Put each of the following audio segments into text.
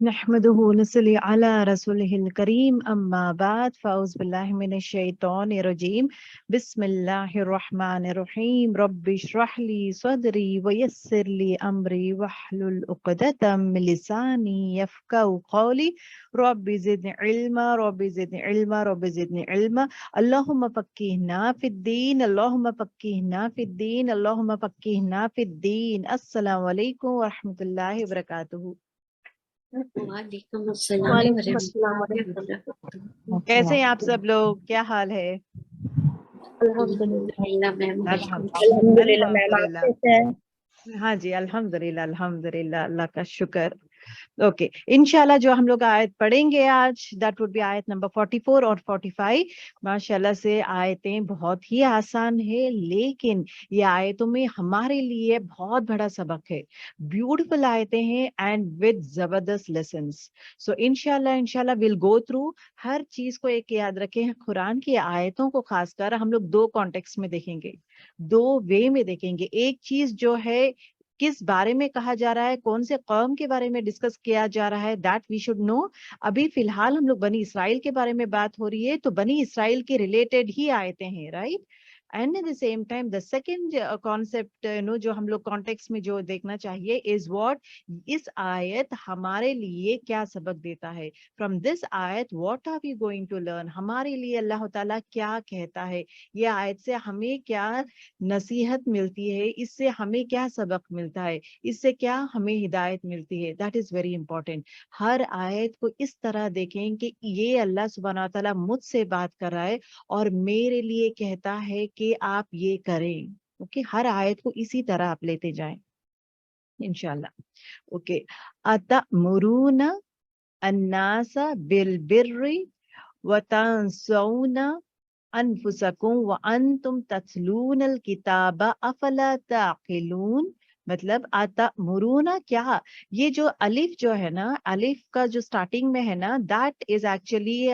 नहमदुहु व नसल्ली अला रसूलिहिल करीम अम्मा बाद फ़अऊज़ु बिल्लाहि मिनश शैतानिर रजीम बिस्मिल्लाहिर रहमानिर रहीम रब्बि इश्रह ली सदरी व यस्सिर ली अमरी वहलुल उक़दतम मिन लिसानी यफ़क़हू क़ौली रब्बि ज़िदनी इल्मा अल्लाहुम्मा फ़क़्क़िहना फ़िद्दीन अल्लाहुम्मा फ़क़्क़िहना फ़िद्दीन। अस्सलामु अलैकुम व रहमतुल्लाहि व बरकातुहू। वालेकुम अस्सलाम वालेकुम अस्सलाम वरहमतुल्लाह। कैसे हैं आप सब लोग, क्या हाल है? अल्हम्दुलिल्लाह मैम बिल्कुल। अल्हम्दुलिल्लाह मैम, आप अल्हम्दुलिल्लाह। कैसे हैं? हाँ जी, अल्हम्दुलिल्लाह अल्हम्दुलिल्लाह, अल्लाह का शुक्र। ओके, इंशाल्लाह जो हम लोग आयत पढ़ेंगे आज, दैट वुड बी आयत नंबर 44 और 45। माशाल्लाह से आयतें बहुत ही आसान है, लेकिन ये आयतों में हमारे लिए बहुत बड़ा सबक है। ब्यूटीफुल आयतें हैं एंड विद जबरदस्त लेसन्स। सो इंशाल्लाह विल गो थ्रू हर चीज को। एक याद रखें, कुरान की आयतों को खासकर हम लोग दो कॉन्टेक्स्ट में देखेंगे, दो वे में देखेंगे। एक चीज जो है, किस बारे में कहा जा रहा है, कौन से कौम के बारे में डिस्कस किया जा रहा है, दैट वी शुड नो। अभी फिलहाल हम लोग बनी इसराइल के बारे में बात हो रही है, तो बनी इसराइल के रिलेटेड ही आयते हैं, right. And at the same time the second concept जो हम लोग कॉन्टेक्स्ट में जो देखना चाहिए इज व्हाट, इस आयत हमारे लिए क्या सबक देता है। फ्रॉम दिस आयत what are we going to learn, हमारे लिए अल्लाह ताला क्या कहता है, ये आयत से हमें क्या नसीहत मिलती है, इससे हमें क्या सबक मिलता है, इससे क्या हमें हिदायत मिलती है। That is very important. हर आयत को इस तरह देखें कि ये अल्लाह सुब्हानहू व तआला मुझसे बात कर रहा है और मेरे लिए कहता है कि आप ये करें। ओके, हर आयत को इसी तरह आप लेते जाएं इंशाल्लाह। ओके, अतमुरूना अन्नासा बिल बिर्रि व तंसौना अनफुसकुम व अंतुम तत्लूनल किताबा अफला ताक़िलून। मतलब आता मुरूना क्या, ये जो अलिफ जो है ना, अलिफ का जो स्टार्टिंग में है ना, दैट इज एक्चुअली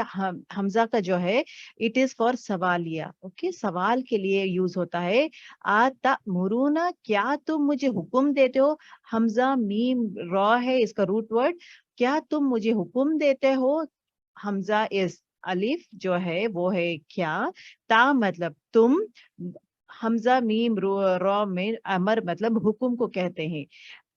हमजा का जो है, इट इज फॉर सवालिया। ओके, सवाल के लिए यूज होता है। आता मुरूना, क्या तुम मुझे हुक्म देते हो। हमजा मीम रॉ है इसका रूट वर्ड। क्या तुम मुझे हुक्म देते हो, हमजा इज अलिफ जो है वो है क्या, ता मतलब तुम, हमजा मीम रॉ में अमर मतलब हुक्म को कहते हैं।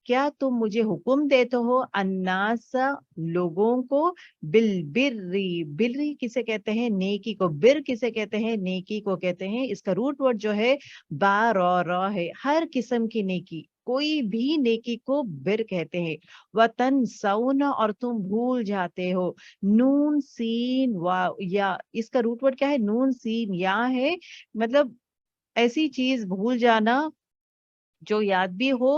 क्या तुम मुझे हुक्म देते हो, अन्नासा लोगों को, बिल बिर्री, बिर्री किसे कहते हैं, नेकी को। बिर किसे कहते हैं, नेकी को कहते हैं। इसका रूट वर्ड जो है बा रॉ है। हर किस्म की नेकी, कोई भी नेकी को बिर कहते हैं। वतन सौना, और तुम भूल जाते हो। नून सीन वाव या, इसका रूट वर्ड क्या है, नून सीन या है। मतलब ऐसी चीज भूल जाना जो याद भी हो,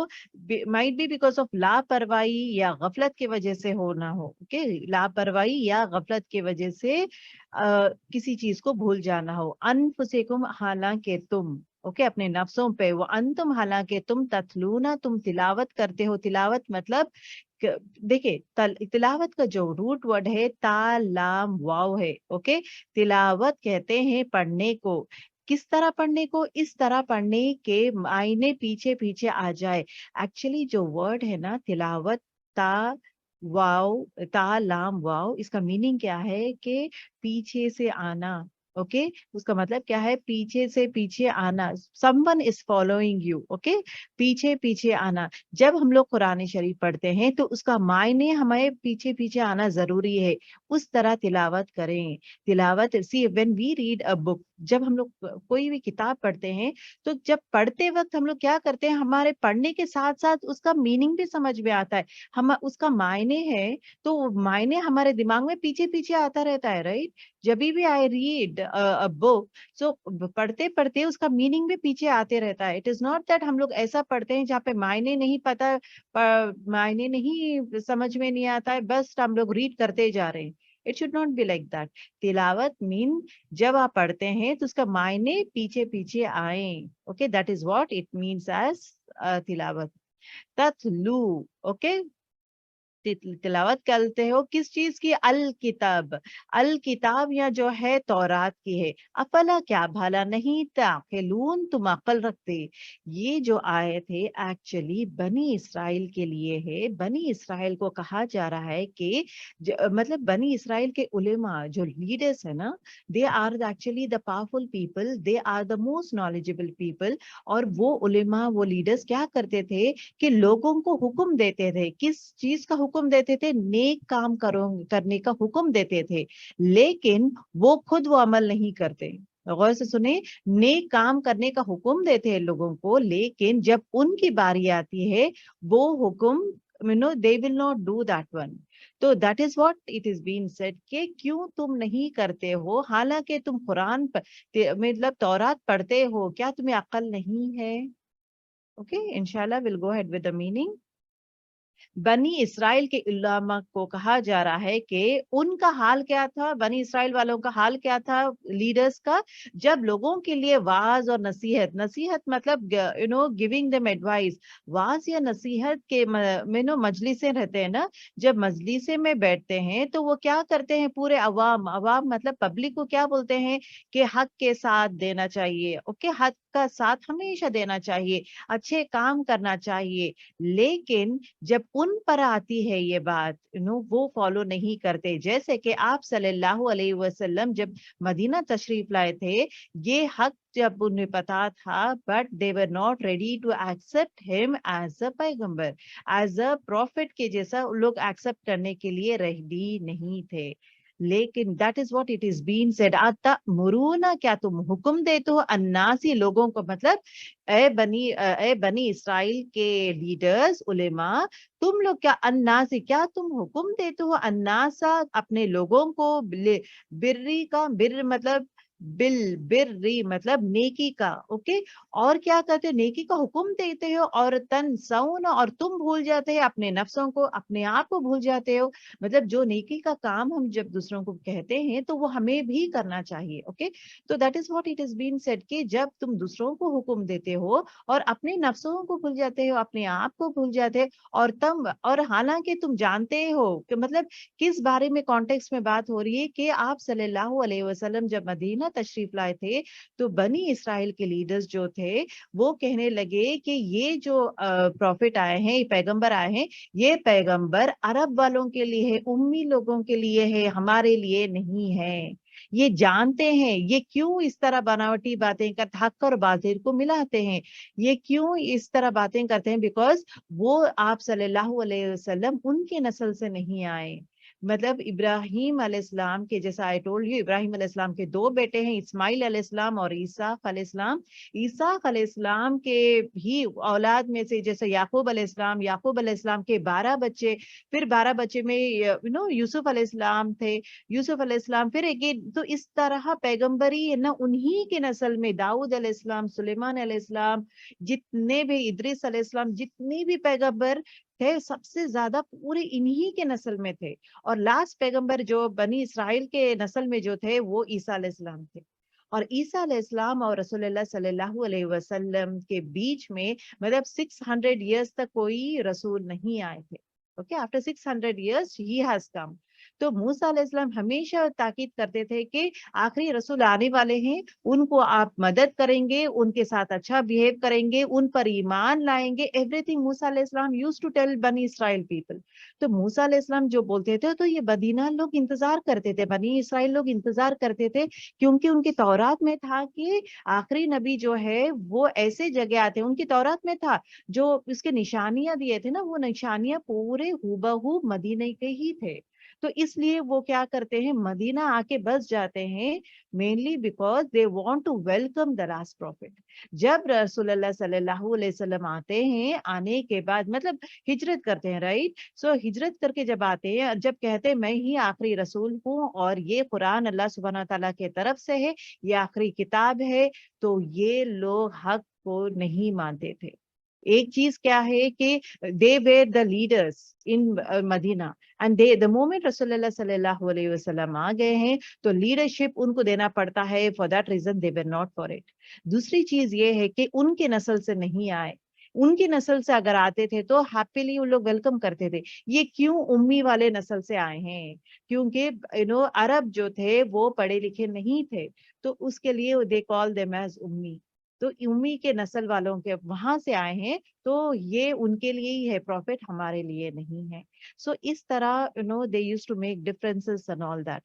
माइट बी बिकॉज ऑफ लापरवाही या गफलत की वजह से हो ना हो। ओके, लापरवाही या गफलत की वजह से किसी चीज को भूल जाना हो। अनफुसिकुम, हालांकि तुम, ओके, अपने नफ्सों पे। वो अंतुम, हालांकि तुम, ततलूना, तुम तिलावत करते हो। तिलावत मतलब देखिए, तिलावत का जो रूट वर्ड है ता लाम वाव है। ओके, तिलावत कहते हैं पढ़ने को। किस तरह पढ़ने को, इस तरह पढ़ने के मायने पीछे पीछे आ जाए। एक्चुअली जो वर्ड है ना तिलावत, ता वाव, ता लाम वाव, इसका मीनिंग क्या है कि पीछे से आना। ओके, उसका मतलब क्या है, पीछे से पीछे आना। Someone is following you. Okay, पीछे पीछे आना। जब हम लोग कुरान शरीफ पढ़ते हैं तो उसका मायने हमें पीछे पीछे आना जरूरी है। उस तरह तिलावत करें। तिलावत, see when we read a book, जब हम लोग कोई भी किताब पढ़ते हैं, तो जब पढ़ते वक्त हम लोग क्या करते हैं, हमारे पढ़ने के साथ साथ उसका मीनिंग भी समझ में आता है। हम उसका मायने है, तो मायने हमारे दिमाग में पीछे पीछे आता रहता है, राइट। जब भी आई रीड अ बुक, सो पढ़ते पढ़ते उसका मीनिंग भी पीछे आते रहता है। इट इज नॉट दैट हम लोग ऐसा पढ़ते हैं जहाँ पे मायने नहीं पता, मायने नहीं समझ में नहीं आता है, बस हम लोग रीड करते जा रहे हैं। It should not be like that. तिलावत मीन, जब आप पढ़ते हैं तो उसका मायने पीछे पीछे आए। Okay, that is what it means as तिलावत। तत्लू, ओके, तिलावत करते हो किस चीज की, अल किताब या जो है तौरात की है। अफला क्या भला नहीं ताक़िलून, तुम अक्ल रखते। ये जो आयत है एक्चुअली बनी इसराइल के लिए है। बनी इसराइल को कहा जा रहा है कि मतलब बनी इसराइल के उलेमा जो लीडर्स है ना, they are actually the powerful people, they are the most knowledgeable people. और वो उलेमा, वो लीडर्स क्या करते थे कि लोगों को हुक्म देते थे। किस चीज का हुक्म देते थे? नेक काम करने का हुक्म देते थे, लेकिन वो खुद वो अमल नहीं करते। गौर से सुने, नेक काम करने का हुक्म देते हैं लोगों को, लेकिन जब उनकी बारी आती है वो हुक्म they will not do that one. तो that is what it is being said कि क्यों तुम नहीं करते हो, हालांकि तुम कुरान मतलब तौरात पढ़ते हो, क्या तुम्हें अक्ल नहीं है? ओके, इंशाल्लाह will go ahead with the meaning. बनी इसराइल के उलमा को कहा जा रहा है कि उनका हाल क्या था, बनी इसराइल वालों का हाल क्या था, लीडर्स का, जब लोगों के लिए वाज और नसीहत, नसीहत मतलब गिविंग देम एडवाइस, वाज या नसीहत के मजलिसें रहते हैं ना, जब मजलिसे में बैठते हैं तो वो क्या करते हैं, पूरे अवाम मतलब पब्लिक को क्या बोलते हैं कि हक के साथ देना चाहिए। ओके, हक का साथ हमेशा देना चाहिए, अच्छे काम करना चाहिए, लेकिन जब उन पर आती है ये बात, वो फॉलो नहीं करते। जैसे कि आप सल्लल्लाहु अलैहि वसल्लम जब मदीना तशरीफ लाए थे, ये हक जब उन्हें पता था, but they were not ready to accept him as a पैगंबर, एज अ प्रॉफिट के जैसा लोग एक्सेप्ट करने के लिए रेडी नहीं थे। लेकिन that is what it is been said, आता मुरूना, क्या तुम हुक्म देते हो, अन्नासी लोगों को, मतलब ए बनी इसराइल के लीडर्स उलेमा, तुम लोग क्या, अन्नासी क्या तुम हुक्म देते हो, अन्नासा अपने लोगों को, बिर्री का बिर मतलब बिर्री मतलब नेकी का। ओके, और क्या कहते हो, नेकी का हुक्म देते हो, और तन सौन, और तुम भूल जाते हैं अपने नफ्सों को, अपने आप को भूल जाते हो। मतलब जो नेकी का काम हम जब दूसरों को कहते हैं तो वो हमें भी करना चाहिए। ओके, तो that is what it is been said कि जब तुम दूसरों को हुक्म देते हो और अपने नफ्सों को भूल जाते हो, अपने आप को भूल जाते हो, और हालांकि तुम जानते हो कि मतलब किस बारे में कॉन्टेक्स्ट में बात हो रही है कि आप सल्लल्लाहु अलैहि वसल्लम जब मदीना तशरीफ लाए थे तो बनी इसराइल के लीडर्स जो थे वो कहने लगे कि ये जो प्रॉफिट आए हैं, ये पैगंबर आए हैं, ये पैगंबर अरब वालों के लिए है, उम्मी लोगों के लिए है, हमारे लिए नहीं है। ये जानते हैं, ये क्यों इस तरह बनावटी बातें कर, हक और बातिल को मिलाते हैं, ये क्यों इस तरह बातें करते हैं, बिकॉज वो आप सल्लल्लाहु अलैहि वसल्लम उनके नस्ल से नहीं आए। मतलब इब्राहिम अलैहिस्सलाम के, जैसा आई टोल्ड यू, इब्राहिम अलैहिस्सलाम के दो बेटे हैं, इस्माइल अलैहिस्सलाम और ईसाक अलैहिस्सलाम। ईसाक अलैहिस्सलाम के भी औलाद में से, जैसे याकूब अलैहिस्सलाम के 12 बच्चे, फिर 12 बच्चे में यूसुफ अलैहिस्सलाम थे, यूसुफ अलैहिस्सलाम फिर एक, तो इस तरह पैगंबरी है ना उन्हीं के नस्ल में, दाऊद अलैहिस्सलाम, सुलेमान अलैहिस्सलाम, जितने भी इद्रिस अलैहिस्सलाम, जितने भी पैगंबर थे सबसे ज्यादा पूरे इन्हीं के नस्ल में थे। और लास्ट पैगंबर जो बनी इसराइल के नस्ल में जो थे वो ईसा अलैहिस्सलाम थे। और ईसा अलैहिस्सलाम और रसूलुल्लाह सल्लल्लाहु अलैहि वसल्लम के बीच में मतलब 600 इयर्स तक कोई रसूल नहीं आए थे। Okay, after 600 years he has come. तो मूसा अलैहिस्सलाम हमेशा ताकीद करते थे कि आखिरी रसूल आने वाले हैं, उनको आप मदद करेंगे, उनके साथ अच्छा बिहेव करेंगे, उन पर ईमान लाएंगे, एवरीथिंग मूसा अलैहिस्सलाम यूज्ड टू टेल बनी इसराइल पीपल। तो मूसा अलैहिस्सलाम जो बोलते थे तो ये मदीना लोग इंतजार करते थे, बनी इसराइल लोग इंतजार करते थे, क्योंकि उनकी तौरात में था कि आखिरी नबी जो है वो ऐसे जगह आते हैं, उनकी तौरात में था, जो उसके निशानियां दिए थे ना, वो निशानियां पूरे हूबहू मदीने के ही थे। तो इसलिए वो क्या करते हैं, मदीना आके बस जाते हैं, mainly because they want to welcome the last prophet. जब रसूलुल्लाह सल्लल्लाहु अलैहि वसल्लम आते हैं, आने के बाद मतलब हिजरत करते हैं, राइट, सो हिजरत करके जब आते हैं, जब कहते हैं मैं ही आखिरी रसूल हूँ और ये कुरान अल्लाह सुब्हानहू तआला के तरफ से है, ये आखिरी किताब है, तो ये लोग हक को नहीं मानते थे। एक चीज क्या है कि they were the leaders in Medina, and they the moment रसूलुल्लाह सल्लल्लाहु अलैहि वसल्लम आ गए हैं तो लीडरशिप उनको देना पड़ता है, for that reason they were not for it. दूसरी चीज ये है कि उनके नस्ल से नहीं आए, उनकी नस्ल से अगर आते थे तो हैप्पीली उन लोग वेलकम करते थे। ये क्यों उम्मी वाले नस्ल से आए हैं? क्योंकि अरब जो थे वो पढ़े लिखे नहीं थे, तो उसके लिए दे कॉल देम एज उम्मी। तो उम्मी के नस्ल वालों के वहां से आए हैं, तो ये उनके लिए ही है प्रॉफिट, हमारे लिए नहीं है। सो इस तरह they used to make differences and all that.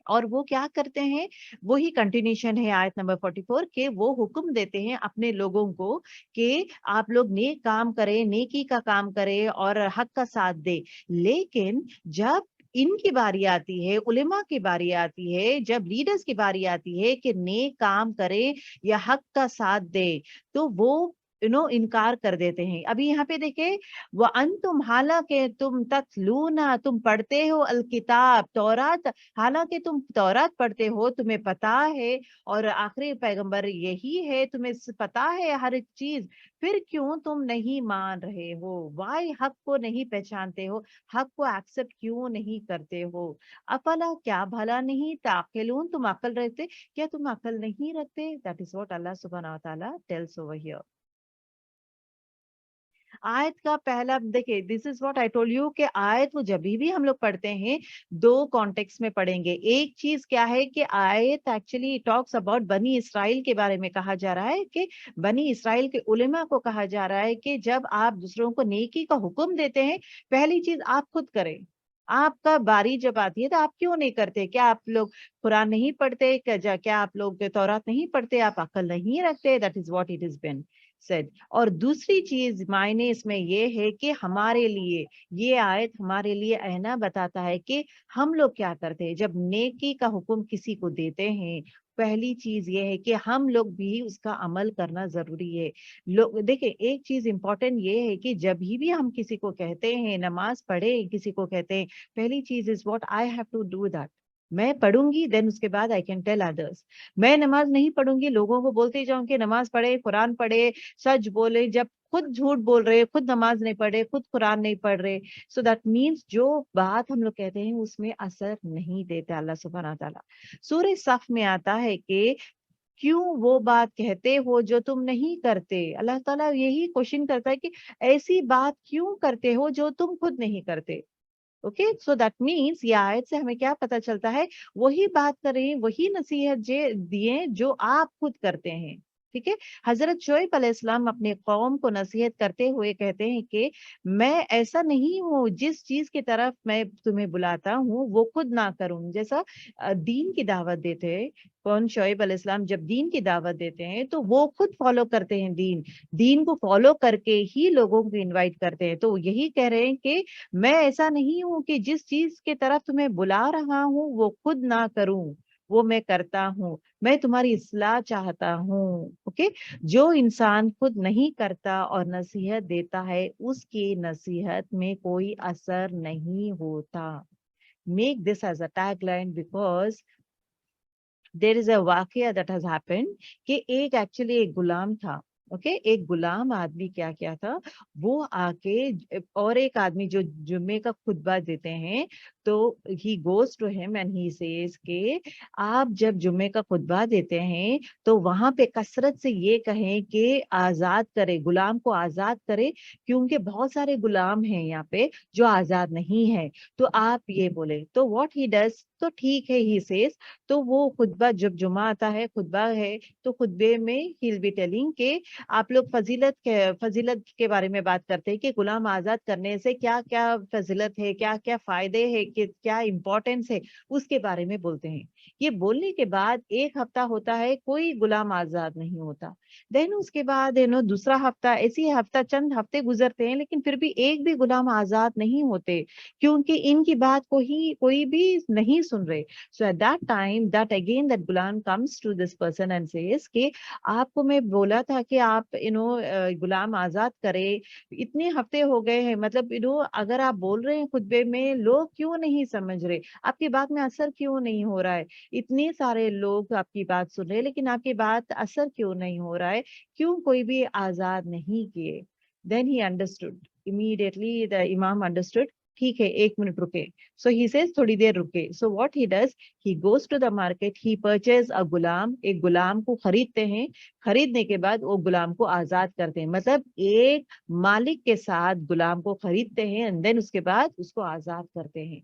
और वो क्या करते हैं, वही कंटिन्यूशन है आयत नंबर 44 के, वो हुक्म देते हैं अपने लोगों को कि आप लोग नेक काम करें, नेकी का काम करें और हक का साथ दे। लेकिन जब इनकी बारी आती है, उलेमा की बारी आती है, जब लीडर्स की बारी आती है कि नेक काम करें या हक का साथ दे, तो वो इनकार कर देते हैं। अभी यहाँ पे देखे, वो अंतुम हालांकि तुम तत्लूना, तुम पढ़ते हो अल किताब तौरात, हालांकि तुम तौरात पढ़ते हो, तुम्हें पता है और आखिरी पैगंबर यही है, तुम्हें पता है हर एक चीज, फिर क्यों तुम नहीं मान रहे हो? वाई हक को नहीं पहचानते हो? हक को एक्सेप्ट क्यों नहीं करते हो? अफला, क्या भला नहीं ताकिलून, तुम अकल रखते? क्या तुम अकल नहीं रखते? दैट इज व्हाट अल्लाह सुब्हानहू व तआला टेल्स ओवर हियर। आयत का पहला देखिए, this is what I told you कि आयत वो जब भी हम लोग पढ़ते हैं दो कॉन्टेक्स्ट में पढ़ेंगे। एक चीज क्या है कि आयत एक्चुअली टॉक्स अबाउट बनी इसराइल के बारे में कहा जा रहा है कि बनी इसराइल के उलेमा को कहा जा रहा है कि जब आप दूसरों को नेकी का हुक्म देते हैं, पहली चीज आप खुद करें। आपका बारी जब आती है तो आप क्यों नहीं करते? क्या आप लोग कुरान नहीं पढ़ते? क्या आप लोग तौरात नहीं पढ़ते? आप अकल नहीं रखते? That is what it is been said. और दूसरी चीज मायने इसमें ये है कि हमारे लिए ये आयत हमारे लिए ऐना बताता है कि हम लोग क्या करते हैं जब नेकी का हुक्म किसी को देते हैं। पहली चीज ये है कि हम लोग भी उसका अमल करना जरूरी है। लोग देखिए, एक चीज इंपॉर्टेंट ये है कि जब भी हम किसी को कहते हैं नमाज पढ़े, किसी को कहते हैं, पहली चीज is what I have to do that. मैं पढ़ूंगी, देन उसके बाद आई कैन टेल अदर्स। मैं नमाज नहीं पढ़ूंगी, लोगों को बोलते जाऊंगी नमाज पढ़े, कुरान पढ़े, सच बोले, जब खुद झूठ बोल रहे, खुद नमाज नहीं पढ़ रहे, खुद कुरान नहीं पढ़ रहे। सो दैट मीन्स जो बात हम लोग कहते हैं उसमें असर नहीं देता अल्लाह सुब्हानहू व तआला। सूरह सफ में आता है कि क्यों वो बात कहते हो जो तुम नहीं करते। अल्लाह ताला यही क्वेश्चन करता है कि ऐसी बात क्यों करते हो जो तुम खुद नहीं करते। ओके, सो दैट मीन्स ये आयत से हमें क्या पता चलता है, वही बात करें, वही नसीहत दिए जो आप खुद करते हैं। ठीक है, हजरत शोएब अलैहिस्सलाम अपने कौम को नसीहत करते हुए कहते हैं कि मैं ऐसा नहीं हूँ, जिस चीज की तरफ मैं तुम्हें बुलाता हूँ वो खुद ना करूँ। जैसा दीन की दावत देते हैं, कौन शोएब अलैहिस्सलाम जब दीन की दावत देते हैं तो वो खुद फॉलो करते हैं दीन को फॉलो करके ही लोगों को इनवाइट करते हैं। तो यही कह रहे हैं कि मैं ऐसा नहीं हूं कि जिस चीज के तरफ तुम्हें बुला रहा हूं वो खुद ना करूं, वो मैं करता हूँ। मैं तुम्हारी इस्लाह चाहता हूँ। ओके, जो इंसान खुद नहीं करता और नसीहत देता है उसकी नसीहत में कोई असर नहीं होता। Make this as a tagline because there is a वाकया दैट हैज हैपेंड कि एक गुलाम था। ओके, एक गुलाम आदमी क्या किया था, वो आके और एक आदमी जो जुम्मे का खुतबा देते हैं, तो he goes to him and he says के आप जब जुम्मे का खुतबा देते हैं तो वहां पे कसरत से ये कहें कि आजाद करे, गुलाम को आजाद करे, क्योंकि बहुत सारे गुलाम हैं यहाँ पे जो आजाद नहीं है। तो आप ये बोले, तो व्हाट ही डज, तो ठीक है ही सेज, तो वो खुतबा जब जुमा आता है, खुतबा है, तो खुतबे में ही विल बी टेलिंग के आप लोग फजीलत के बारे में बात करते हैं कि गुलाम आजाद करने से क्या क्या फजीलत है, क्या क्या फायदे है, कि क्या इंपॉर्टेंस है, उसके बारे में बोलते हैं। ये बोलने के बाद एक हफ्ता होता है, कोई गुलाम आजाद नहीं होता। देन उसके बाद दूसरा हफ्ता, ऐसी हफ्ता चंद हफ्ते गुजरते हैं, लेकिन फिर भी एक भी गुलाम आजाद नहीं होते, क्योंकि इनकी बात को ही कोई भी नहीं सुन रहे। So at that time, that again that Ghulam comes to this person and says कि आपको मैं बोला था कि आप गुलाम आजाद करे, इतने हफ्ते हो गए हैं, मतलब अगर आप बोल रहे हैं खुतबे में, लोग क्यों नहीं समझ रहे, आपकी बात में असर क्यों नहीं हो रहा है, इतने सारे लोग आपकी बात सुन रहे हैं लेकिन आपकी बात असर क्यों नहीं हो रहा है, क्यों कोई भी आजाद नहीं किए। Then he understood, immediately the Imam understood ٹھیک ہے 1 منٹ رکے. So he says تھوڑی دیر رکے. So what he does, he goes to the market, he purchases a Ghulam, ایک غلام کو خریدتے ہیں. خریدنے کے بعد وہ غلام کو آزاد کرتے ہیں, مطلب ایک مالک کے ساتھ غلام کو خریدتے ہیں and then اس کے بعد اس کو آزاد کرتے ہیں.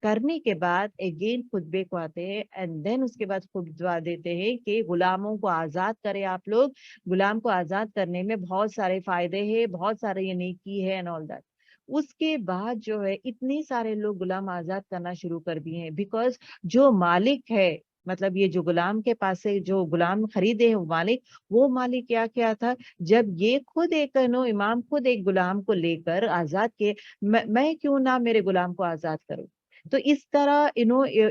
کرنے کے بعد اگین خطبے کو آتے ہیں اینڈ دین اس کے بعد خطبہ دیتے ہیں کہ غلاموں کو آزاد کرے آپ لوگ. غلام کو آزاد کرنے میں بہت سارے فائدے ہیں, بہت سارے یہ نیکی ہے اینڈ آل دیٹ. اس کے بعد جو ہے اتنے سارے لوگ غلام آزاد کرنا شروع کر دیے ہیں, بیکاز جو مالک ہے, مطلب یہ جو غلام کے پاس سے جو غلام خریدے ہیں مالک, وہ مالک کیا تھا, جب یہ خود ایک امام خود ایک غلام کو لے کر آزاد کیے, میں کیوں نہ میرے غلام کو آزاد کروں. تو اس طرح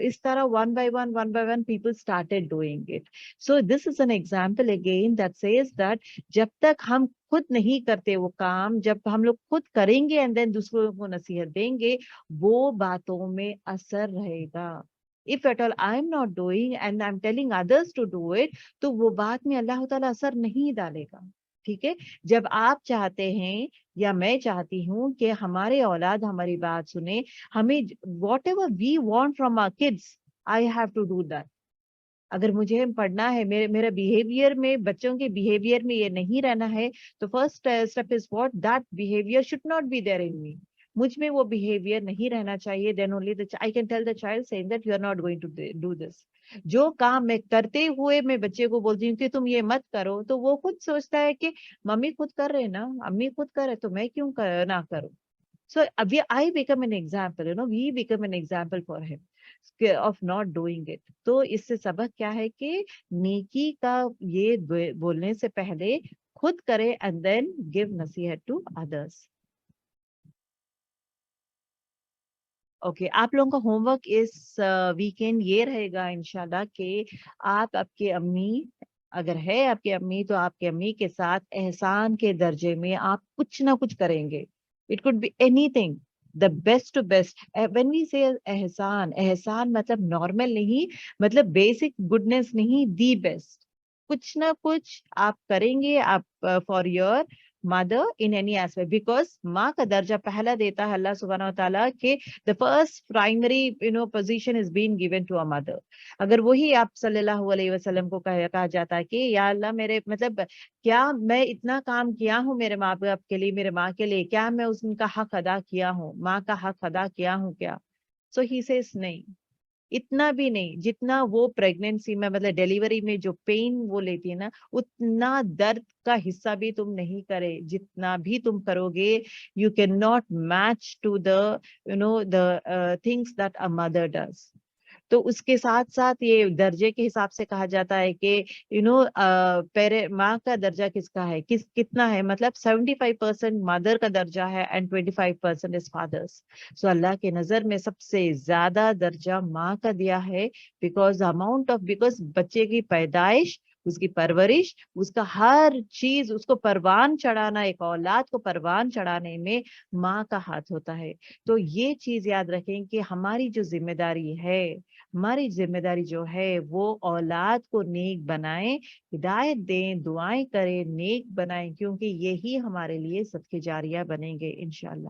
اس طرح one by one people started doing it. So this is an example again that says that جب تک ہم خود نہیں کرتے وہ کام, جب ہم لوگ خود کریں گے and then دوسروں کو نصیحت دیں گے, وہ باتوں میں اثر رہے گا. If at all I am not doing and I'm telling others to do it, تو وہ بات میں اللہ تعالیٰ اثر نہیں ڈالے گا. ٹھیک ہے, جب آپ چاہتے ہیں یا میں چاہتی ہوں کہ ہمارے اولاد ہماری بات سنیں, ہمیں whatever we want from our kids, I have to do that. اگر مجھے پڑھنا ہے, میرا بیہیویئر میں, بچوں کے بیہیویئر میں یہ نہیں رہنا ہے, تو first step is what, that behaviour should not be there in me. مجھ میں وہ بیہیویئر نہیں رہنا چاہیے. Then only I can tell the child saying that you are not going to do this. جو کام میں کرتے ہوئے میں بچے کو بولتی ہوں کہ تم یہ مت کرو, تو وہ خود سوچتا ہے کہ ممی خود کر رہے نا, امی خود کر رہے, تو میں کیوں نہ کروں. So I become an example, we become an example for him of not doing it. تو اس سے سبق کیا ہے کہ نیکی کا یہ بولنے سے پہلے خود کرے and then give نصیحت to others. اوکے, آپ لوگوں کا ہوم ورک اس ویکینڈ یہ رہے گا انشاءاللہ کہ آپ کے امی, اگر ہے آپ کی امی, تو آپ کے امی کے ساتھ احسان کے درجے میں آپ کچھ نہ کچھ کریں گے. It could be anything, the best to best. When we say احسان مطلب نارمل نہیں, مطلب بیسک گڈنس نہیں, دی بیسٹ. کچھ نہ کچھ آپ کریں گے آپ for your mother in any aspect, because ماں کا درجہ پہلا دیتا ہے اللہ سبحانہ و تعالیٰ کہ the first primary position is being given to a mother. اگر وہی آپ صلی اللہ علیہ وسلم کو کہا جاتا ہے کہ یا اللہ میرے, مطلب کیا میں اتنا کام کیا ہوں میرے ماں باپ کے لیے, میرے ماں کے لیے, کیا میں ان کا حق ادا کیا ہوں, ماں کا حق ادا کیا ہوں کیا. So he says نہیں, اتنا بھی نہیں جتنا وہ پریگنینسی میں, مطلب ڈیلیوری میں جو پین وہ لیتی ہے نا, اتنا درد کا حصہ بھی تم نہیں کرے. جتنا بھی تم کرو گے, you cannot match to the things that a mother does. تو اس کے ساتھ ساتھ یہ درجے کے حساب سے کہا جاتا ہے کہ ماں کا درجہ کس کا ہے, کتنا ہے, مطلب 75% مدر کا درجہ ہے and 25% is fathers. سو اللہ کے نظر میں سب سے زیادہ درجہ ماں کا دیا ہے, بیکاز بچے کی پیدائش, اس کی پرورش, اس کا ہر چیز, اس کو پروان چڑھانا, ایک اولاد کو پروان چڑھانے میں ماں کا ہاتھ ہوتا ہے. تو یہ چیز یاد رکھیں کہ ہماری جو ذمہ داری ہے, ہماری ذمہ داری جو ہے وہ اولاد کو نیک بنائیں, ہدایت دیں, دعائیں کریں, نیک بنائیں, کیونکہ یہی ہمارے لیے صدقہ جاریہ بنیں گے انشاءاللہ.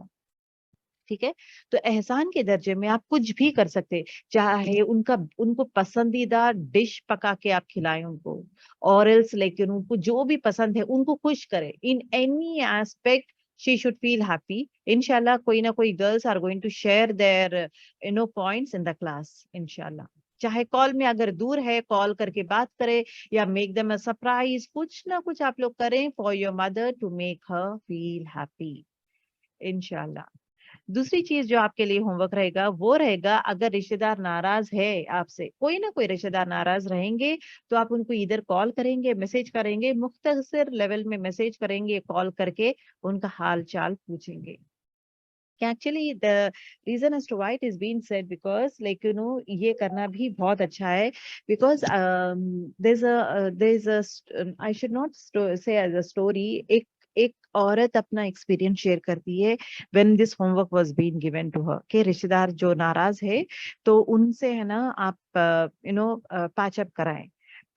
ٹھیک ہے, تو احسان کے درجے میں آپ کچھ بھی کر سکتے, چاہے ان کو پسندیدہ ڈش پکا کے آپ کھلائیں ان کو, اور ایلس لیکن ان کو جو بھی پسند ہے ان کو خوش کریں. In any aspect she should feel happy. Inshallah, کوئی نہ کوئی girls are going to share their points in the class. Inshallah. چاہے کال میں, اگر دور ہے کال کر کے بات کرے, یا make them a surprise, کچھ نہ کچھ آپ لوگ کریں for your mother to make her feel happy. Inshallah. دوسری چیز جو آپ کے لیے ہوم ورک رہے گا وہ رہے گا, اگر رشتہ دار ناراض ہے آپ سے, کوئی نہ کوئی رشتہ دار ناراض رہیں گے, تو آپ ان کو ادھر کال کریں گے, میسج کریں گے, مختصر لیول میں میسج کریں گے, کال کر کے ان کا حال چال پوچھیں گے. Actually, the reason as to why it is being said, because یہ کرنا بھی بہت اچھا ہے, because there's a I should not say as a story. ایک عورت اپنا ایکسپیرینس شیئر کرتی ہے when this homework was being given to her, کہ رشتہ دار جو ناراض ہے تو ان سے ہے نا آپ پیچ اپ کرائیں.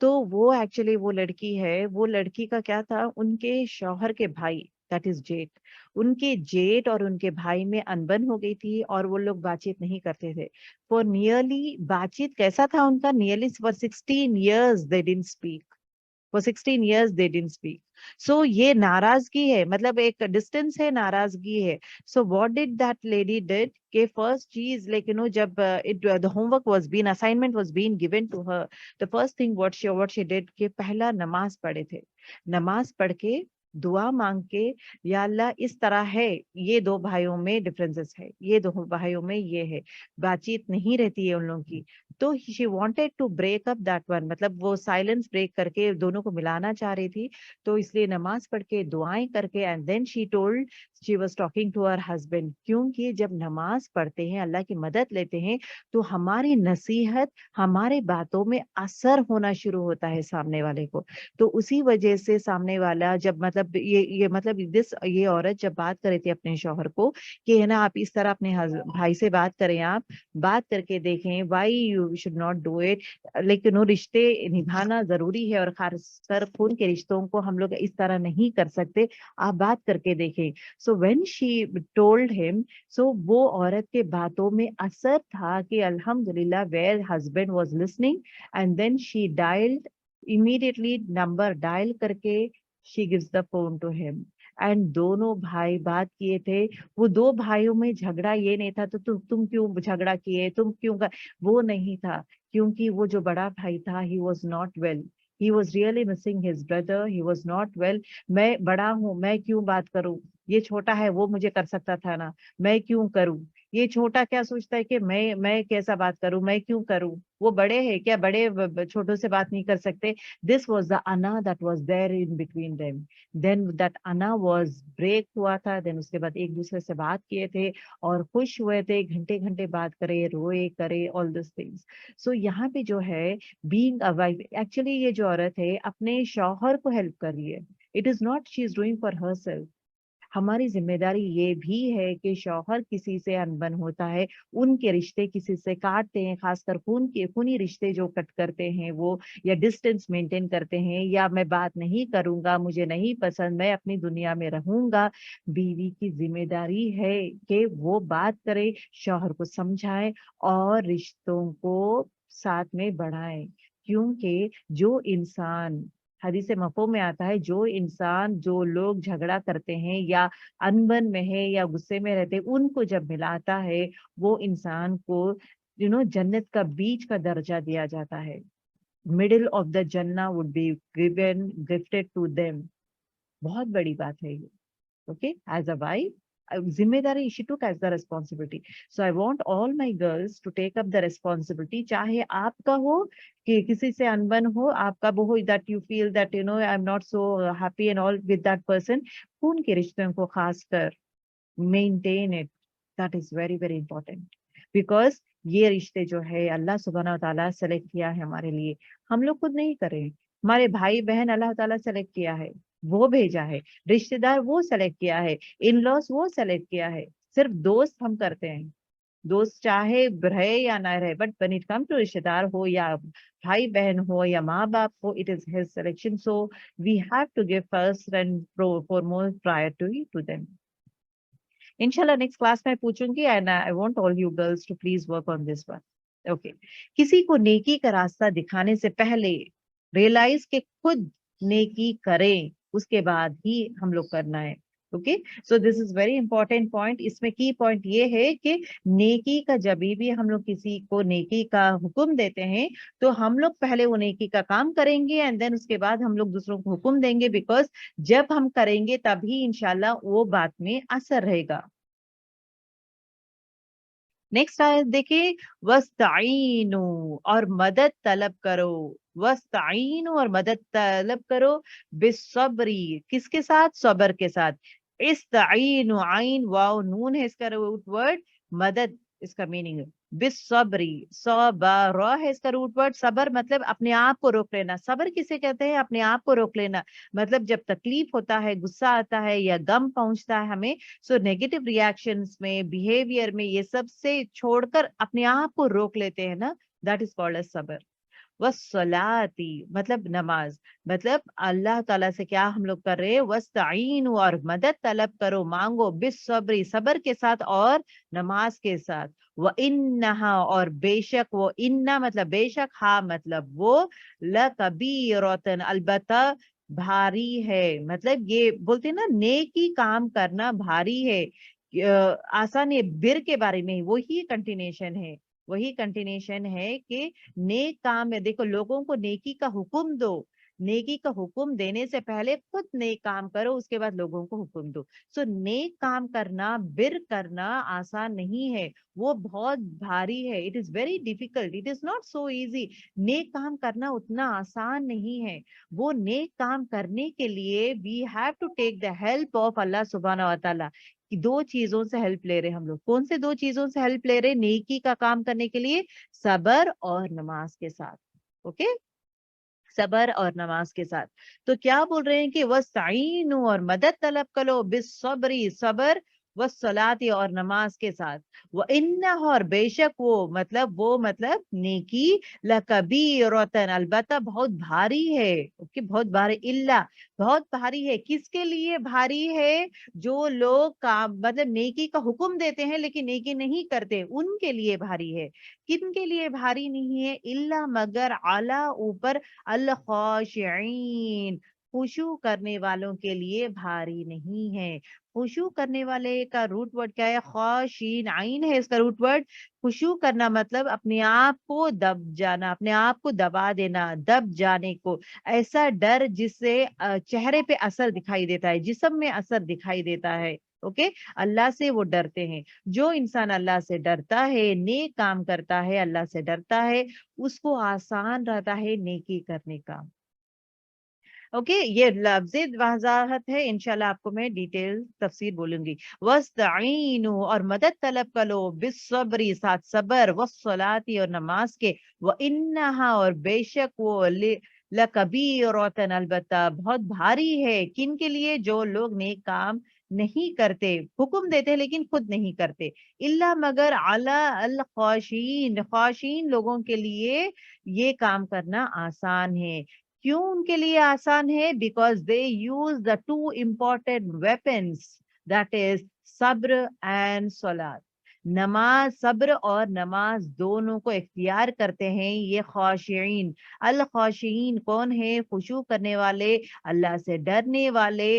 تو وہ ایکچولی وہ لڑکی ہے, وہ لڑکی کا کیا تھا, ان کے شوہر کے بھائی, दैट इज जेठ. उनके जेठ और उनके भाई में अनबन हो गई थी और वो लोग बातचीत नहीं करते थे. फॉर नियरली, बातचीत कैसा था उनका, nearly for 16 years they didn't speak. For 16 years they didn't speak. So ये नाराजगी है, मतलब एक distance है, नाराजगी है. So what did that lady did? कि first चीज, like you know, जब the homework was being, assignment was being given to her, the first thing what she did कि पहला नमाज पढ़े थे. नमाज पढ़ के दुआ मांग के, या अल्लाह इस तरह है, ये दो भाइयों में डिफरेंसेस है, ये दो भाइयों में ये है, बातचीत नहीं रहती है उन लोगों की. तो she wanted to break up that one, मतलब वो साइलेंस ब्रेक करके दोनों को मिलाना चाह रही थी. तो इसलिए नमाज पढ़ के, दुआएं करके, and then she told, she was talking to her husband. क्योंकि जब नमाज पढ़ते हैं, अल्लाह की मदद लेते हैं, तो हमारी नसीहत, हमारे बातों में असर होना शुरू होता है सामने वाले को. तो उसी वजह से सामने वाला जब, मतलब ये मतलब ये औरत जब बात कर रही थी अपने शौहर को कि है ना, आप इस तरह अपने भाई से बात करें, आप बात करके देखें, why you should not do it. लेकिन रिश्ते निभाना जरूरी है, और खासकर खून के रिश्तों को हम लोग इस तरह नहीं कर सकते, आप बात करके देखें. So when she told him, so वो औरत के बातों में असर था कि अल्हम्दुलिल्लाह, where husband was listening, and then she dialled immediately, number dial करके she gives the phone to him. And दोनों भाई बात किए थे. वो दो भाइयों में झगड़ा ये नहीं था तो तुम क्यों झगड़ा किए, तुम क्यों वो नहीं था. क्योंकि वो जो बड़ा भाई था, he was not well, he was really missing his brother, he was not well. मैं बड़ा हूँ, मैं क्यों बात करूं, ये छोटा है, वो मुझे कर सकता था ना, मैं क्यों करूं. ये छोटा क्या सोचता है कि मैं कैसा बात करूं, मैं क्यों करूं, वो बड़े हैं क्या, बड़े छोटों से बात नहीं कर सकते. दिस वाज द अना that was there in between them. Then that अना वाज ब्रेक हुआ था. देन उसके बाद एक दूसरे से बात किए थे और खुश हुए थे, घंटे घंटे बात करे, रोए करे, ऑल दिस थिंग्स. सो यहाँ पे जो है, बीइंग अ वाइफ, एक्चुअली ये जो औरत है अपने शौहर को हेल्प कर रही है. It is not she is doing for herself. हमारी जिम्मेदारी ये भी है कि शौहर किसी से अनबन होता है, उनके रिश्ते किसी से काटते हैं, खासकर खूनी रिश्ते जो कट करते हैं वो, या डिस्टेंस मेंटेन करते हैं, या मैं बात नहीं करूंगा, मुझे नहीं पसंद, मैं अपनी दुनिया में रहूंगा. बीवी की जिम्मेदारी है कि वो बात करे, शौहर को समझाए और रिश्तों को साथ में बढ़ाए. क्योंकि जो इंसान, हदीस मफ़हूम में आता है, जो इंसान, जो लोग झगड़ा करते हैं या अनबन में है या गुस्से में रहते हैं, उनको जब मिलाता है, वो इंसान को जन्नत का बीच का दर्जा दिया जाता है. मिडिल ऑफ द जन्ना would be given, gifted to them. बहुत बड़ी बात है ये. ओके, एज अ वाइफ, जिम्मेदारी she took as the responsibility. So I want all my girls to take up the responsibility. चाहे आपका हो कि किसी से अनबन हो, आपका वो हो, that you feel that I'm not so happy and all with that person, खून के रिश्तों को खासकर maintain it. That is very very important. Because ये रिश्ते जो है अल्लाह सुब्हानहू व तआला सेलेक्ट किया है हमारे लिए, हम लोग खुद नहीं कर रहे. हमारे भाई बहन अल्लाह ताला सेलेक्ट किया है, वो भेजा है. रिश्तेदार वो सेलेक्ट किया है, इन लॉस वो सेलेक्ट किया है. सिर्फ दोस्त हम करते हैं, दोस्त चाहे रहे या ना रहे, but when it come to रिश्तेदार हो या भाई बहन हो या माँ बाप हो, it is his selection. So we have to give first and foremost priority to them. इंशाल्लाह नेक्स्ट क्लास में पूछूंगी, and I want all you girls to please work on this one. Okay, किसी को नेकी का रास्ता दिखाने से पहले रियलाइज के खुद नेकी करें, उसके बाद ही हम लोग करना है. Okay, so this is very important point. इसमें की पॉइंट ये है कि नेकी का, जब भी हम लोग किसी को नेकी का हुक्म देते हैं, तो हम लोग पहले वो नेकी का काम करेंगे, एंड देन उसके बाद हम लोग दूसरों को हुक्म देंगे. बिकॉज जब हम करेंगे तभी इंशाल्लाह वो बात में असर रहेगा. नेक्स्ट आयत देखिए, वस्ताइनु, और मदद तलब करो. वस्ताइनु, और मदद तलब करो, बिस्सब्री, किसके साथ, सबर के साथ. इस्ताइनु, आइन वाव नून है इसका रूट वर्ड, मदद इसका मीनिंग है. बिस्सब्री, सबर है इसका रूट वर्ड. सबर मतलब अपने आप को रोक लेना. सबर किसे कहते हैं, अपने आप को रोक लेना. मतलब जब तकलीफ होता है, गुस्सा आता है या गम पहुंचता है हमें, सो नेगेटिव रिएक्शंस में, बिहेवियर में, ये सब से छोड़कर अपने आप को रोक लेते हैं ना, दैट इज कॉल्ड एज सबर. वस्सलाती मतलब नमाज, मतलब अल्लाह ताला से क्या हम लोग कर रहे हैं, वस्तईनु और मदद तलब करो, मांगो, बिस्सब्री सबर के साथ और नमाज के साथ, व इन्नहा और बेशक, वो इन्ना मतलब बेशक, हा मतलब वो, लकबीरतन अलबत्ता भारी है, मतलब ये बोलते हैं ना नेकी काम करना भारी है, आसान है, बिर के बारे में वही कंटिन्यूशन है, वही कंटिन्यूशन है कि नेक काम है, देखो लोगों को नेकी का हुक्म दो, नेकी का हुक्म देने से पहले खुद नेक काम करो, उसके बाद लोगों को हुक्म दो। सो नेक काम करना, बिर करना आसान नहीं है, वो बहुत भारी है, it is very difficult, it is not so easy. नेक काम करना उतना आसान नहीं है, वो नेक काम करने के लिए we have to take the help of अल्लाह सुब्हानहू व तआला। कि दो चीजों से हेल्प ले रहे हैं हम लोग, कौन से दो चीजों से हेल्प ले रहे हैं नेकी का काम करने के लिए, सबर और नमाज के साथ, ओके, सबर और नमाज के साथ। तो क्या बोल रहे हैं कि वस्तईनु और मदद तलब करो, बिस्सब्री सबर, वस्सलाती और नमाज के साथ, व इन्ना और बेशक वो मतलब नेकी, लकबीरतन अलबत्ता बहुत भारी है, ओके, बहुत भारी, इल्ला बहुत भारी है, किसके लिए भारी है, जो लोग काम मतलब नेकी का हुक्म देते हैं लेकिन नेकी नहीं करते, उनके लिए भारी है। किन के लिए भारी नहीं है, इल्ला मगर, आला ऊपर, अल खाशिईन खुशू करने वालों के लिए भारी नहीं है। खुशू करने वाले का रूट वर्ड क्या है, खाशीन, आइन है इसका रूट वर्ड। खुशू करना मतलब अपने आप को दब जाना, अपने आप को दबा देना, दब जाने को, ऐसा डर जिससे चेहरे पे असर दिखाई देता है, जिस्म में असर दिखाई देता है, ओके, अल्लाह से वो डरते हैं। जो इंसान अल्लाह से डरता है, नेक काम करता है, अल्लाह से डरता है, उसको आसान रहता है नेकी करने का, ओके। ये लफ्ज़े वजाहत है, इंशाल्लाह आपको मैं डिटेल तफसीर बोलूंगी। वस्तईनु और मदद तलब करो, बिस्सब्री साथ सबर, वस्सलाती और नमाज के, व इन्नहा और बेशक वो, लकबीरतन अलबत्ता बहुत भारी है, किन के लिए, जो लोग नेक काम नहीं करते, हुक्म देते हैं लेकिन खुद नहीं करते, इल्ला मगर, अला अल खाशीन, खाशीन लोगों के लिए ये काम करना आसान है। क्यों उनके लिए आसान है, because they use the two important weapons, that is सब्र एंड सलात। नमाज, सब्र और नमाज दोनों को इख्तियार करते हैं ये खाशिईन। अल खाशिईन कौन है, खुशू करने वाले, अल्लाह से डरने वाले,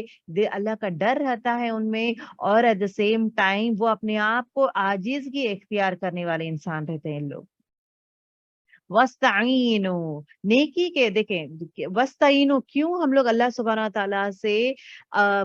अल्लाह का डर रहता है उनमें, और एट द सेम टाइम वो अपने आप को आजिज़गी इख्तियार करने वाले इंसान रहते हैं लोग। वस्ताइनु नेकी के, देखें वस्ताइनु क्यों हम लोग अल्लाह सुब्हानहू तआला से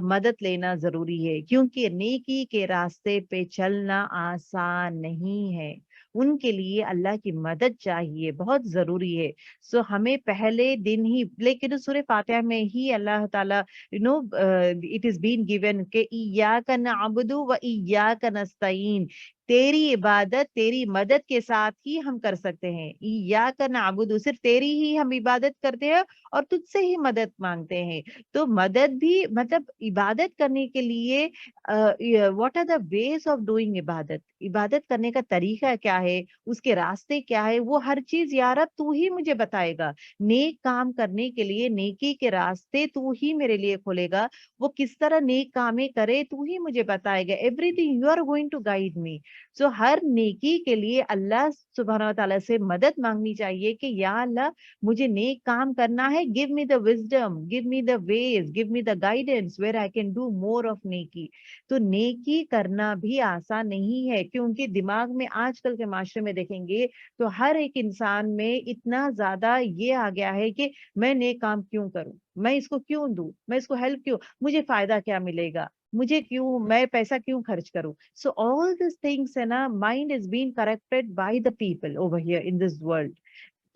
मदद लेना जरूरी है, क्योंकि नेकी के रास्ते पे चलना आसान नहीं है, उनके लिए अल्लाह की मदद चाहिए, बहुत जरूरी है। सो हमें पहले दिन ही, लेकिन सूरह फातिहा में ही अल्लाह ताला इट इज बीन गिवन के इय्याका नअबुदु व इय्याका नस्तईन, तेरी इबादत तेरी मदद के साथ ही हम कर सकते हैं। इय्याका नअबुदु सिर्फ तेरी ही हम इबादत करते हैं और तुझसे ही मदद मांगते हैं। तो मदद भी मतलब इबादत करने के लिए what are the ways of doing इबादत, इबादत करने का तरीका क्या है, उसके रास्ते क्या है, वो हर चीज या रब तू ही मुझे बताएगा। नेक काम करने के लिए नेकी के रास्ते तू ही मेरे लिए खोलेगा, वो किस तरह नेक कामें करे तू ही मुझे बताएगा, everything you are going to guide me. So हर नेकी के लिए अल्लाह सुब्हानहू व तआला से मदद मांगनी चाहिए कि या अल्लाह मुझे नेक काम करना है, give me the wisdom, give me the ways, give me the guidance where I can do more of नेकी। तो नेकी करना भी आसान नहीं है, क्योंकि दिमाग में आजकल के माशरे में देखेंगे तो हर एक इंसान में इतना ज्यादा ये आ गया है कि मैं नेक काम क्यों करूं, मैं इसको क्यों दूं, मैं इसको हेल्प क्यों, मुझे फायदा क्या मिलेगा, मुझे क्यों, मैं पैसा क्यों खर्च करूं। सो ऑल दिस थिंग्स है ना, mind is being corrected by the people over here in this world.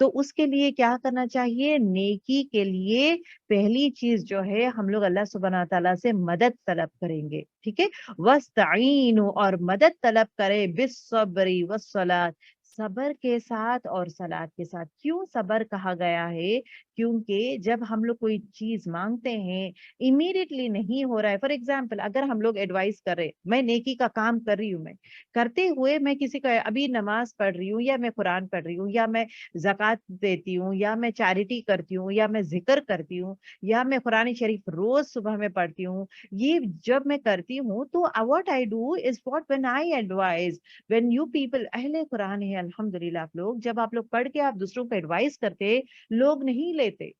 तो उसके लिए क्या करना चाहिए, नेकी के लिए पहली चीज जो है हम लोग अल्लाह सुब्हानहू तआला से मदद तलब करेंगे, ठीक है। वस्तईनु और मदद तलब करे, बिस्सब्री वस्सलात صبر کے ساتھ اور سلاد کے ساتھ. کیوں صبر کہا گیا ہے؟ کیونکہ جب ہم لوگ کوئی چیز مانگتے ہیں امیڈیٹلی نہیں ہو رہا ہے. فار ایگزامپل اگر ہم لوگ ایڈوائز کر رہے, میں نیکی کا کام کر رہی ہوں, میں کرتے ہوئے میں کسی کا ابھی نماز پڑھ رہی ہوں, یا میں قرآن پڑھ رہی ہوں, یا میں زکوٰۃ دیتی ہوں, یا میں چیریٹی کرتی ہوں, یا میں ذکر کرتی ہوں, یا میں قرآن شریف روز صبح میں پڑھتی ہوں, یہ جب میں کرتی ہوں تو what I do is what when I advise, when you people اہل قرآن ہے الحمدللہ, آپ لوگ جب آپ لوگ پڑھ کے آپ دوسروں کو ایڈوائز کرتے, لوگ نہیں لیتے,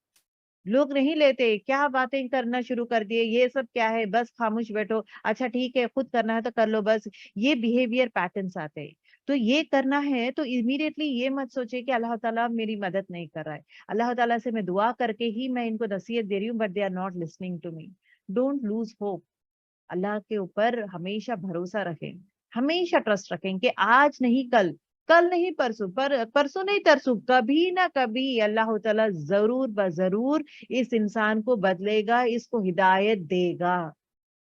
لوگ نہیں لیتے, کیا باتیں کرنا شروع کر دیے, یہ سب کیا ہے, بس خاموش بیٹھو, اچھا ٹھیک ہے خود کرنا ہے تو کر لو, بس یہ بیہیویئر پیٹرنس آتے ہیں. تو یہ کرنا ہے تو امیڈیٹلی یہ مت سوچے کہ اللہ تعالیٰ میری مدد نہیں کر رہا ہے, اللہ تعالیٰ سے میں دعا کر کے ہی میں ان کو نصیحت دے رہی ہوں, but they are not listening to me. Don't lose hope. اللہ کے اوپر ہمیشہ بھروسہ رکھیں, ہمیشہ ٹرسٹ رکھیں کہ آج نہیں کل, کل نہیں پرسوں, پرسوں نہیں ترسوں, کبھی نہ کبھی اللہ تعالیٰ ضرور بضرور اس انسان کو بدلے گا, اس کو ہدایت دے گا.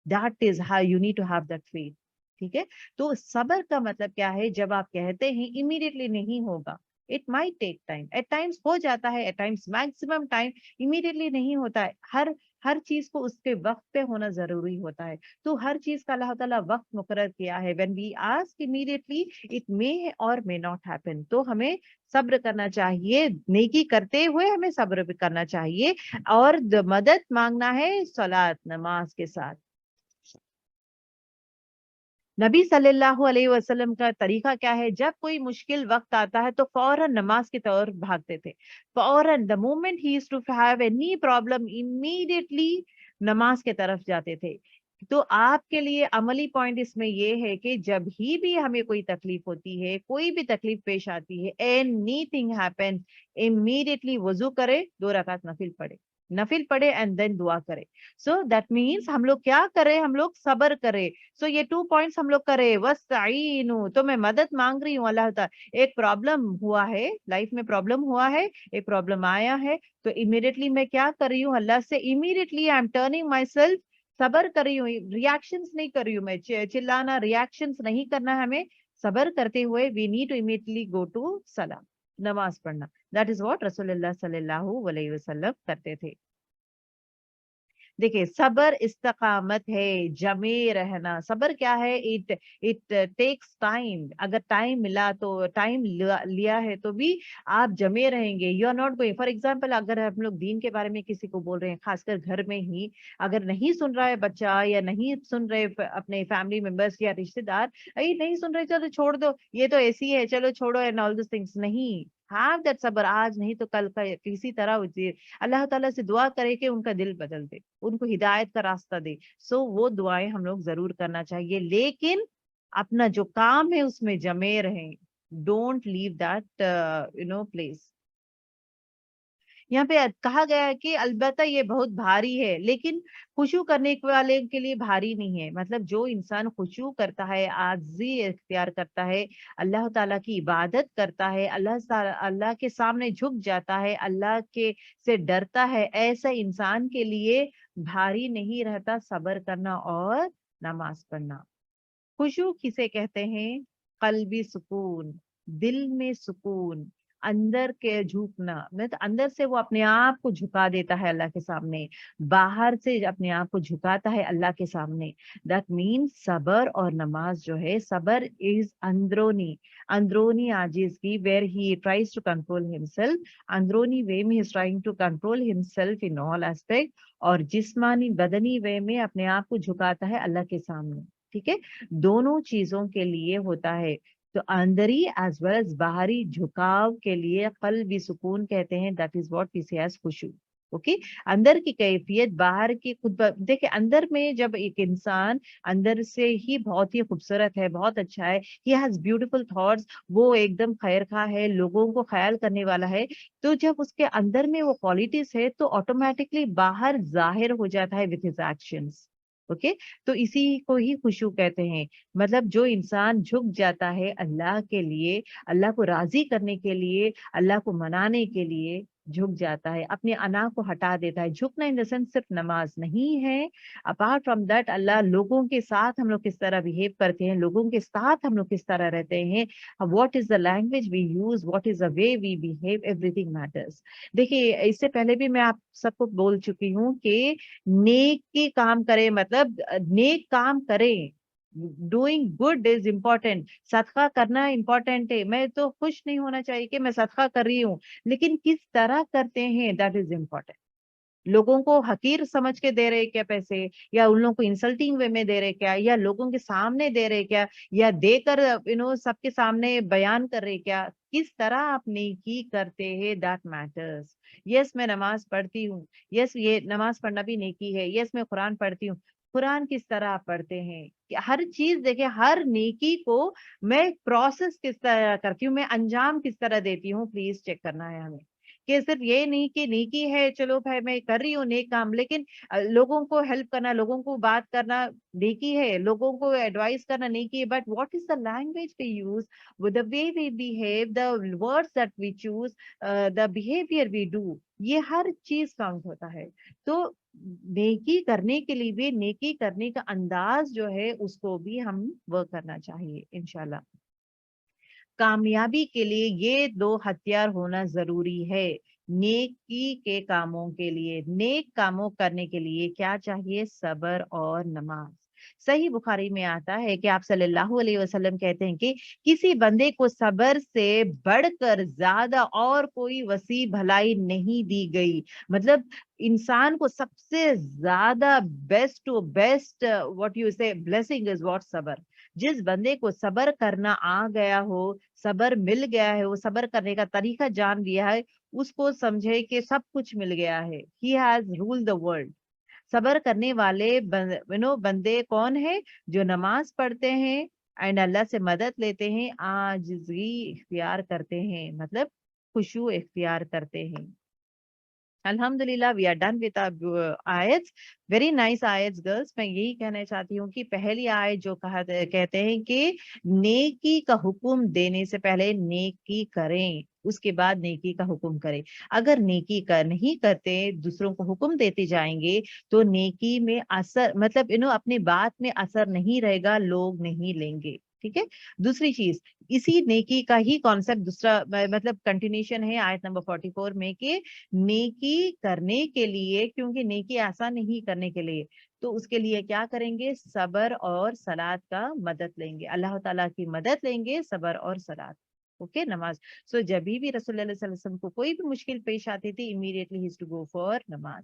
That is how you need to have that faith. ٹھیک ہے, تو صبر کا مطلب کیا ہے؟ جب آپ کہتے ہیں امیڈیٹلی نہیں ہوگا, it might take time, at times ہو جاتا ہے, at times maximum time immediately نہیں ہوتا ہے. ہر چیز کو اس کے وقت پہ ہونا ضروری ہوتا ہے. تو ہر چیز کا اللہ تعالیٰ وقت مقرر کیا ہے. when we ask immediately it may or may not happen. تو ہمیں صبر کرنا چاہیے, نیکی کرتے ہوئے ہمیں صبر بھی کرنا چاہیے, اور مدد مانگنا ہے صلاۃ نماز کے ساتھ. نبی صلی اللہ علیہ وسلم کا طریقہ کیا ہے؟ جب کوئی مشکل وقت آتا ہے تو فوراً نماز کی طرف بھاگتے تھے. فوراً the moment he used to have any problem, immediately نماز کی طرف جاتے تھے. تو آپ کے لیے عملی پوائنٹ اس میں یہ ہے کہ جب ہی بھی ہمیں کوئی تکلیف ہوتی ہے, کوئی بھی تکلیف پیش آتی ہے, anything happens, immediately وضو کرے, 2 رکعت نفل پڑھے اینڈ دین دعا کرے. سو دیٹ مینس ہم لوگ کیا کرے, ہم لوگ صبر کرے. سو یہ 2 پوائنٹس ہم لوگ کرے. وَاسْتَعِینُوا, تو میں مدد مانگ رہی ہوں اللہ تعالیٰ. ایک پرابلم ہوا ہے, لائف میں پرابلم ہوا ہے, ایک پرابلم آیا ہے, تو امیڈیٹلی میں کیا کر رہی ہوں, اللہ سے immediately I am turning my self, صبر کر رہی ہوں, ریاکشنز نہیں کر رہی ہوں, میں چلانا, ریاکشنز نہیں کرنا ہے ہمیں. صبر کرتے ہوئے we need to immediately go to صلاۃ, نماز پڑھنا. دیٹ از واٹ رسول اللہ صلی اللہ علیہ وسلم کرتے تھے. دیکھیں, صبر استقامت ہے, جمے رہنا. صبر کیا ہے؟ It takes time. اگر ٹائم ملا تو ٹائم لیا ہے تو بھی آپ جمے رہیں گے. You are not going. For example اگر ہم لوگ دین کے بارے میں کسی کو بول رہے ہیں, خاص کر گھر میں ہی, اگر نہیں سن رہا ہے بچہ, یا نہیں سن رہے اپنے فیملی ممبرس یا رشتے دار, نہیں سن رہے, چلو چھوڑ دو, یہ تو ایسی ہے, چلو چھوڑو, اینڈ آل دوز تھنگس. نہیں, have that صبر. آج نہیں تو کل کا کسی طرح اللہ تعالیٰ سے دعا کرے کہ ان کا دل بدل دے, ان کو ہدایت کا راستہ دے. سو وہ دعائیں ہم لوگ ضرور کرنا چاہیے, لیکن اپنا جو کام ہے اس میں جمے رہیں. Don't leave that place. یہاں پہ کہا گیا ہے کہ البتہ یہ بہت بھاری ہے, لیکن خشوع کرنے والے کے لیے بھاری نہیں ہے. مطلب جو انسان خشوع کرتا ہے, عاجزی اختیار کرتا ہے, اللہ تعالیٰ کی عبادت کرتا ہے, اللہ کے سامنے جھک جاتا ہے, اللہ کے سے ڈرتا ہے, ایسا انسان کے لیے بھاری نہیں رہتا صبر کرنا اور نماز پڑھنا. خشوع کسے کہتے ہیں؟ قلبی سکون, دل میں سکون, اندر کے جھکنا. مطلب اندر سے وہ اپنے آپ کو جھکا دیتا ہے اللہ کے سامنے, باہر سے اپنے آپ کو جھکاتا ہے اللہ کے سامنے. دیٹ مینس صبر اور نماز جو ہے, صبر از اندرونی عاجزگی, where he tries to control himself, اندرونی وے میں he is trying to control himself in all aspect, اور جسمانی بدنی وے میں اپنے آپ کو جھکاتا ہے اللہ کے سامنے. ٹھیک ہے, دونوں چیزوں کے لیے ہوتا ہے. تو اندری ایز ویل ایز باہری جھکاؤ کے لیے قلبی سکون کہتے ہیں. دیٹ از واٹ وی سے ایز خشوع. اوکے, اندر کی کیفیت باہر کی خود دیکھیں, اندر میں جب ایک انسان اندر سے ہی بہت ہی خوبصورت ہے, بہت اچھا ہے, ہی ہیز بیوٹیفل تھاٹس, وہ ایک دم خیر خواہ ہے, لوگوں کو خیال کرنے والا ہے, تو جب اس کے اندر میں وہ کوالٹیز ہے تو آٹومیٹکلی باہر ظاہر ہو جاتا ہے with his actions. اوکے, تو اسی کو ہی خشوع کہتے ہیں. مطلب جو انسان جھک جاتا ہے اللہ کے لیے, اللہ کو راضی کرنے کے لیے, اللہ کو منانے کے لیے, جھک جاتا ہے, اپنی انا کو ہٹا دیتا ہے. جھکنا ان دا سینس صرف نماز نہیں ہے, اپارٹ فرام دیٹ اللہ لوگوں کے ساتھ ہم لوگ کس طرح بہیو کرتے ہیں, لوگوں کے ساتھ ہم لوگ کس طرح رہتے ہیں, what is the language we use, what is the way we behave, everything matters. دیکھیے اس سے پہلے بھی میں آپ سب کو بول چکی ہوں کہ نیک کی کام کریں, مطلب نیک کام کریں, ڈوئنگ گڈ از امپورٹینٹ. صدقہ کرنا امپورٹینٹ ہے, میں تو خوش نہیں ہونا چاہیے کہ میں صدقہ کر رہی ہوں, لیکن کس طرح کرتے ہیں دیٹ از امپورٹینٹ. لوگوں کو حقیر سمجھ کے دے رہے کیا پیسے, یا ان لوگوں کو انسلٹنگ وے میں دے رہے کیا, یا لوگوں کے سامنے دے رہے کیا, یا دے کر سب کے سامنے بیان کر رہے کیا, کس طرح آپ نیکی کرتے ہیں دیٹ میٹرز. یس میں نماز پڑھتی ہوں, یس یہ نماز پڑھنا بھی نیکی ہے, یس میں قرآن پڑھتی ہوں, قرآن کس طرح آپ پڑھتے ہیں, ہر چیز دیکھیں, ہر نیکی کو میں پروسیس کس طرح کرتی ہوں, میں انجام کس طرح دیتی ہوں, پلیز چیک کرنا ہے ہمیں. کہ صرف یہ نہیں کہ نیکی ہے چلو بھائی میں کر رہی ہوں نیک کام, لیکن لوگوں کو ہیلپ کرنا, لوگوں کو بات کرنا نیکی ہے, لوگوں کو ایڈوائز کرنا نیکی ہے, but what is the language we use, the way we behave, the words that we choose, the behavior we do, یہ ہر چیز کاؤنٹ ہوتا ہے. تو نیکی کرنے کے لیے بھی نیکی کرنے کا انداز جو ہے اس کو بھی ہم ورک کرنا چاہیے انشاءاللہ. کامیابی کے لیے یہ 2 ہتھیار ہونا ضروری ہے. نیکی کے کاموں کے لیے, نیک کاموں کرنے کے لیے کیا چاہیے, صبر اور نماز. صحیح بخاری میں آتا ہے کہ آپ صلی اللہ علیہ وسلم کہتے ہیں کہ کسی بندے کو صبر سے بڑھ کر زیادہ اور کوئی وسیع بھلائی نہیں دی گئی. مطلب انسان کو سب سے زیادہ بیسٹ واٹ یو سے بلیسنگ از واٹ صبر. جس بندے کو صبر کرنا آ گیا ہو, صبر مل گیا ہے, وہ صبر کرنے کا طریقہ جان لیا ہے, اس کو سمجھے کہ سب کچھ مل گیا ہے. He has ruled the world. صبر کرنے والے بندے کون ہیں, جو نماز پڑھتے ہیں اینڈ اللہ سے مدد لیتے ہیں, عاجزی اختیار کرتے ہیں, مطلب خشوع اختیار کرتے ہیں. الحمدللہ وی آر ڈن وتھ آیتس, ویری نائس آیتس گرلس. میں یہی کہنا چاہتی ہوں کہ پہلی آیت جو کہتے ہیں کہ نیکی کا حکم دینے سے پہلے نیکی کریں, اس کے بعد نیکی کا حکم کریں. اگر نیکی نہیں کرتے, دوسروں کو حکم دیتے جائیں گے, تو نیکی میں اثر, مطلب اپنی بات میں اثر نہیں رہے گا, لوگ نہیں لیں گے. ٹھیک ہے. دوسری چیز, اسی نیکی کا ہی کانسیپٹ دوسرا مطلب کنٹینیوشن ہے آیت نمبر 44 میں, کہ نیکی کرنے کے لیے, کیونکہ نیکی آسان نہیں کرنے کے لیے, تو اس کے لیے کیا کریں گے, صبر اور صلات کا مدد لیں گے, اللہ تعالیٰ کی مدد لیں گے, صبر اور صلات. اوکے, نماز. سو جب بھی رسول اللہ صلی اللہ علیہ وسلم کو کوئی بھی مشکل پیش آتی تھی, امیڈیٹلی ہی ٹو گو فار نماز.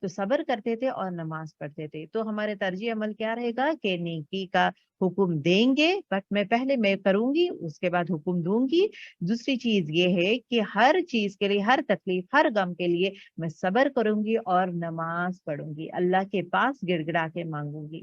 تو صبر کرتے تھے اور نماز پڑھتے تھے. تو ہمارے ترجیح عمل کیا رہے گا, کہ نیکی کا حکم دیں گے, بٹ میں پہلے میں کروں گی, اس کے بعد حکم دوں گی. دوسری چیز یہ ہے کہ ہر چیز کے لیے, ہر تکلیف, ہر غم کے لیے میں صبر کروں گی اور نماز پڑھوں گی, اللہ کے پاس گڑ گڑا کے مانگوں گی.